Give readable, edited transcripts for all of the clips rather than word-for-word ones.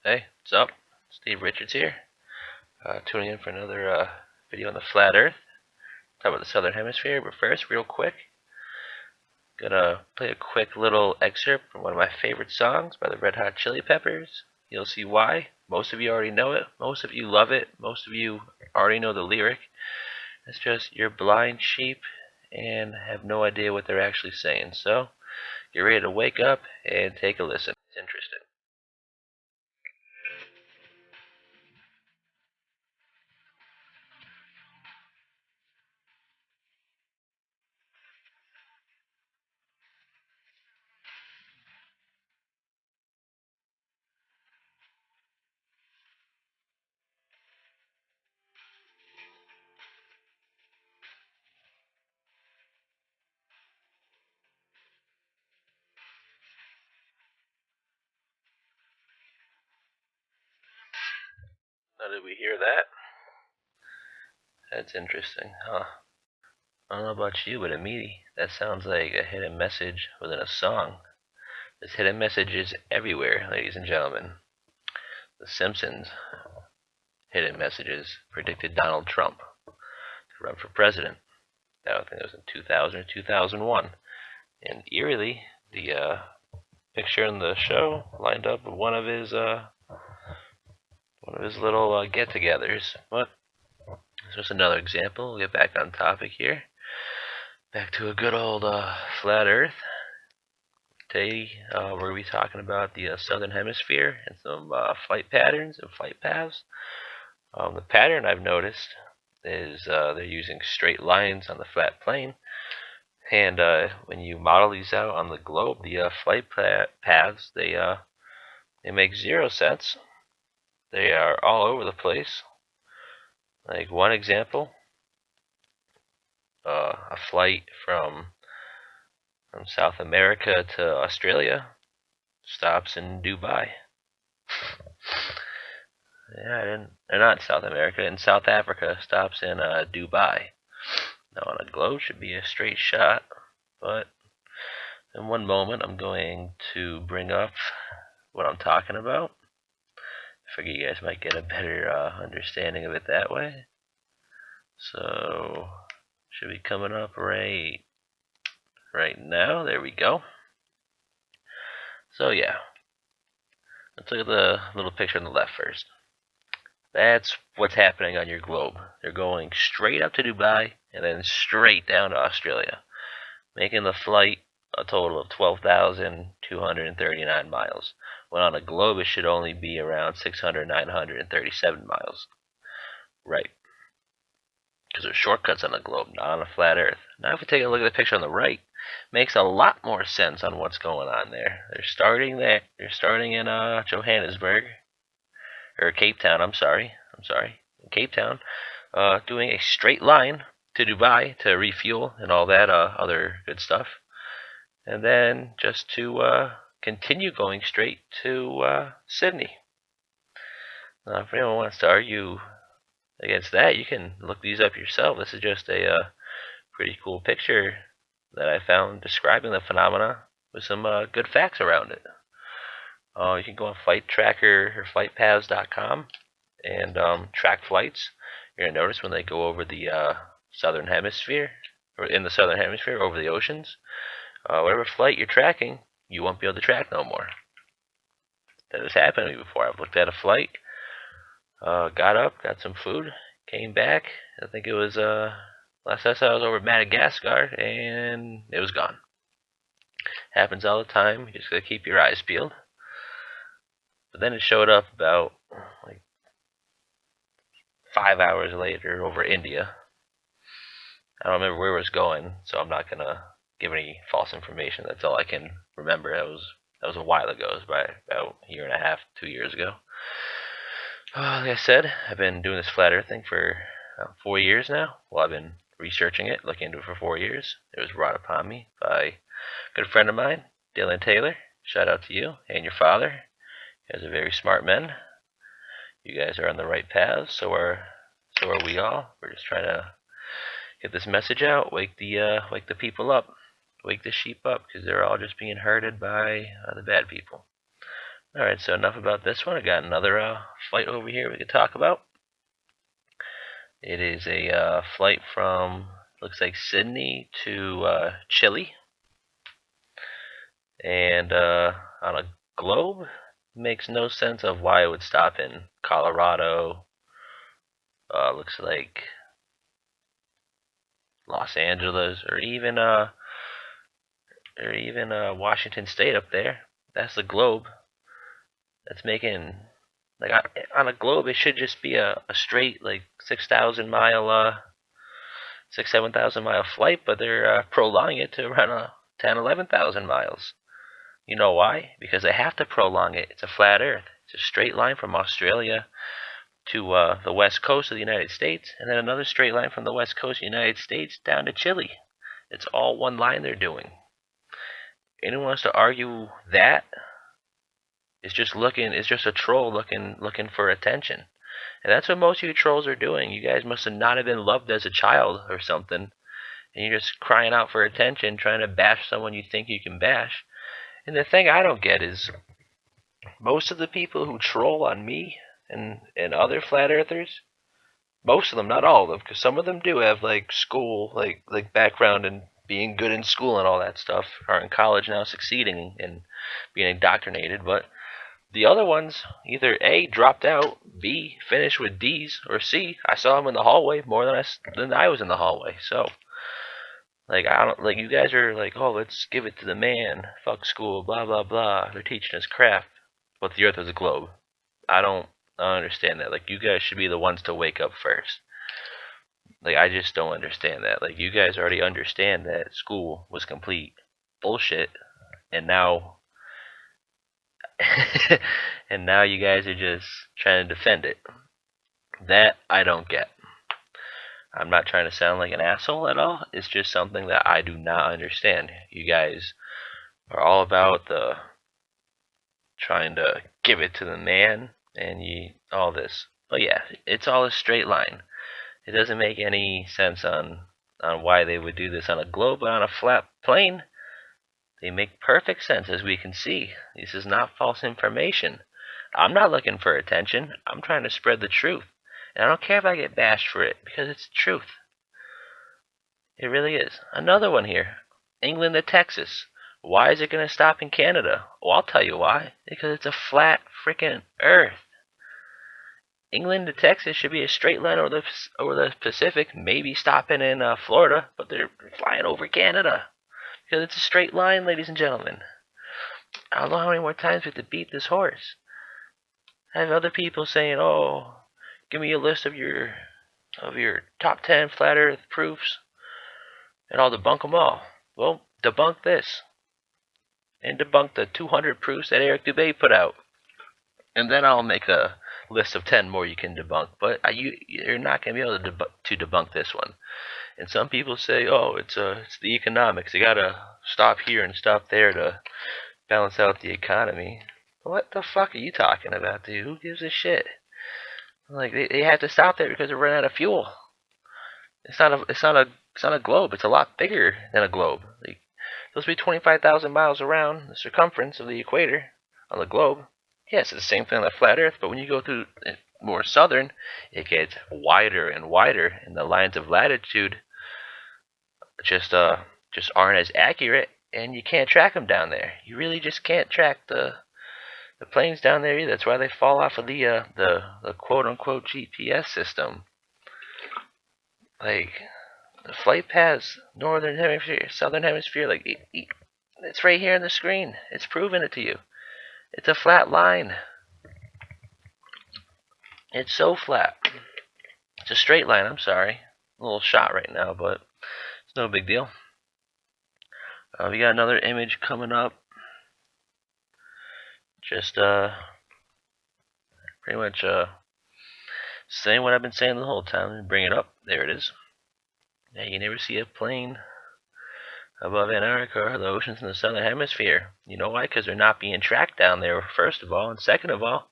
Hey, what's up? Steve Richards here. Tuning in for another video on the flat Earth. Talk about the Southern Hemisphere. But first, real quick, gonna play a quick little excerpt from one of my favorite songs by the Red Hot Chili Peppers. You'll see why. Most of you already know it. Most of you love it. Most of you already know the lyric. It's just you're blind sheep and have no idea what they're actually saying. So, get ready to wake up and take a listen. It's interesting. Now, did we hear that? That's interesting, huh? I don't know about you, but to me, that sounds like a hidden message within a song. This hidden message is everywhere, ladies and gentlemen. The Simpsons hidden messages predicted Donald Trump to run for president. I think it was in 2000 or 2001. And eerily, the picture in the show lined up with one of his little get-togethers. But this was another example. We'll get back on topic here. Back to a good old flat Earth. Today we're going to be talking about the Southern Hemisphere and some flight patterns and flight paths. The pattern I've noticed is they're using straight lines on the flat plane, and when you model these out on the globe, the flight paths, they make zero sense. They are all over the place. Like one example, a flight from South America to Australia stops in Dubai. Yeah, they're not in South America. In South Africa, stops in Dubai. Now on a globe should be a straight shot, but in one moment I'm going to bring up what I'm talking about. I figure you guys might get a better understanding of it that way. So should be coming up right now. There we go. So yeah, let's look at the little picture on the left first. That's what's happening on your globe. They're going straight up to Dubai and then straight down to Australia, making the flight a total of 12,239 miles, when on a globe it should only be around 937 miles. Right. Because there's shortcuts on the globe, not on a flat Earth. Now if we take a look at the picture on the right, makes a lot more sense on what's going on there. They're starting there. They're starting in Johannesburg, or Cape Town, I'm sorry, in Cape Town, doing a straight line to Dubai to refuel and all that other good stuff, and then just to continue going straight to Sydney. Now, if anyone wants to argue against that, you can look these up yourself. This is just a pretty cool picture that I found describing the phenomena with some good facts around it. You can go on Flight Tracker or FlightPaths.com and track flights. You're gonna notice when they go over the southern hemisphere, or in the southern hemisphere, over the oceans, whatever flight you're tracking, you won't be able to track no more. That has happened to me before. I've looked at a flight, got up, got some food, came back. I think it was last I saw I was over Madagascar, and it was gone. Happens all the time. You just gotta keep your eyes peeled. But then it showed up about like 5 hours later over India. I don't remember where it was going, so I'm not gonna give any false information. That's all I can remember. That was a while ago. It was about a year and a half, 2 years ago. Like I said, I've been doing this flat Earth thing for 4 years now. Well, I've been researching it, looking into it for 4 years. It was brought upon me by a good friend of mine, Dylan Taylor. Shout out to you and your father. You guys are very smart men. You guys are on the right path. So are we all. We're just trying to get this message out, wake the people up, wake the sheep up, because they're all just being herded by the bad people. Alright, so enough about this one. I got another flight over here we could talk about. It is a flight from, looks like Sydney to Chile. And on a globe, makes no sense of why it would stop in Colorado. Looks like Los Angeles, or even Washington State up there. That's the globe. That's making, like, on a globe it should just be a straight like 6,000 mile 7,000 mile flight, but they're prolonging it to around 10 11,000 miles. You know why? Because they have to prolong it. It's a flat Earth. It's a straight line from Australia to the west coast of the United States, and then another straight line from the west coast of the United States down to Chile. It's all one line they're doing. Anyone wants to argue that is just a troll looking for attention. And that's what most of you trolls are doing. You guys must have not have been loved as a child or something, and you're just crying out for attention, trying to bash someone you think you can bash. And the thing I don't get is most of the people who troll on me and other flat earthers, most of them, not all of them, because some of them do have like school, like background and being good in school and all that stuff, are in college now succeeding and being indoctrinated, but the other ones either A, dropped out, B, finished with D's, or C, I saw them in the hallway more than I was in the hallway. So, like, I don't, like, you guys are like, oh, let's give it to the man, fuck school, blah blah blah. They're teaching us crap, but the Earth is a globe. I don't understand that. Like, you guys should be the ones to wake up first. Like, I just don't understand that. Like, you guys already understand that school was complete bullshit, and now and now you guys are just trying to defend it. That I don't get. I'm not trying to sound like an asshole at all. It's just something that I do not understand. You guys are all about the trying to give it to the man and all this. But yeah, it's all a straight line. It doesn't make any sense on why they would do this on a globe, but on a flat plane, they make perfect sense, as we can see. This is not false information. I'm not looking for attention. I'm trying to spread the truth. And I don't care if I get bashed for it, because it's the truth. It really is. Another one here. England to Texas. Why is it going to stop in Canada? Well, I'll tell you why. Because it's a flat freaking Earth. England to Texas should be a straight line over the Pacific, maybe stopping in Florida, but they're flying over Canada. Because it's a straight line, ladies and gentlemen. I don't know how many more times we have to beat this horse. I have other people saying, oh, give me a list of your top 10 flat Earth proofs, and I'll debunk them all. Well, debunk this, and debunk the 200 proofs that Eric Dubay put out, and then I'll make a list of 10 more you can debunk. But you're not going to be able to debunk this one. And some people say, oh, it's the economics. You gotta stop here and stop there to balance out the economy. What the fuck are you talking about, dude? Who gives a shit? Like, they have to stop there because they're running out of fuel. It's not a globe. It's a lot bigger than a globe. Like, it's supposed to be 25,000 miles around the circumference of the equator on the globe. Yes, it's the same thing on the flat Earth, but when you go through more southern, it gets wider and wider, and the lines of latitude just aren't as accurate, and you can't track them down there. You really just can't track the planes down there either. That's why they fall off of the quote unquote GPS system. Like, the flight paths, northern hemisphere, southern hemisphere, like, it's right here on the screen. It's proving it to you. It's a flat line. It's so flat. It's a straight line, I'm sorry. A little shot right now, but it's no big deal. We got another image coming up. Just pretty much saying what I've been saying the whole time. Let me bring it up. There it is. Now, you never see a plane above Antarctica or the oceans in the southern hemisphere. You know why? Because they're not being tracked down there, first of all, and second of all,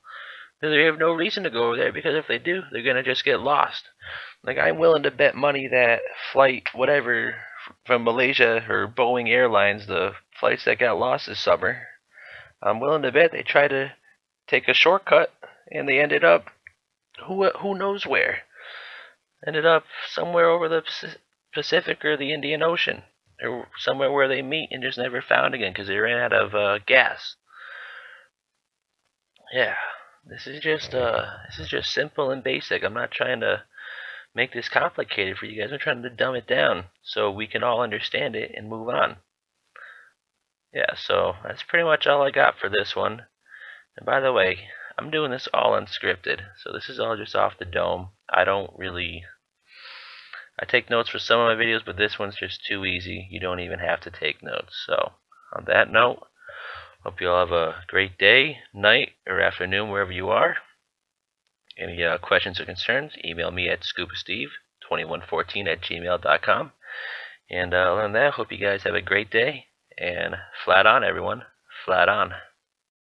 they have no reason to go over there, because if they do, they're going to just get lost. Like, I'm willing to bet money that flight, whatever, from Malaysia or Boeing Airlines, the flights that got lost this summer, I'm willing to bet they try to take a shortcut, and they ended up who knows where. Ended up somewhere over the Pacific or the Indian Ocean, or somewhere where they meet and just never found again because they ran out of gas. Yeah, this is just simple and basic. I'm not trying to make this complicated for you guys. I'm trying to dumb it down so we can all understand it and move on. Yeah, so that's pretty much all I got for this one. And by the way, I'm doing this all unscripted, so this is all just off the dome. I take notes for some of my videos, but this one's just too easy. You don't even have to take notes. So on that note, hope you all have a great day, night, or afternoon, wherever you are. Any questions or concerns, email me at scubasteve2114@gmail.com. And other than that, hope you guys have a great day. And flat on, everyone. Flat on.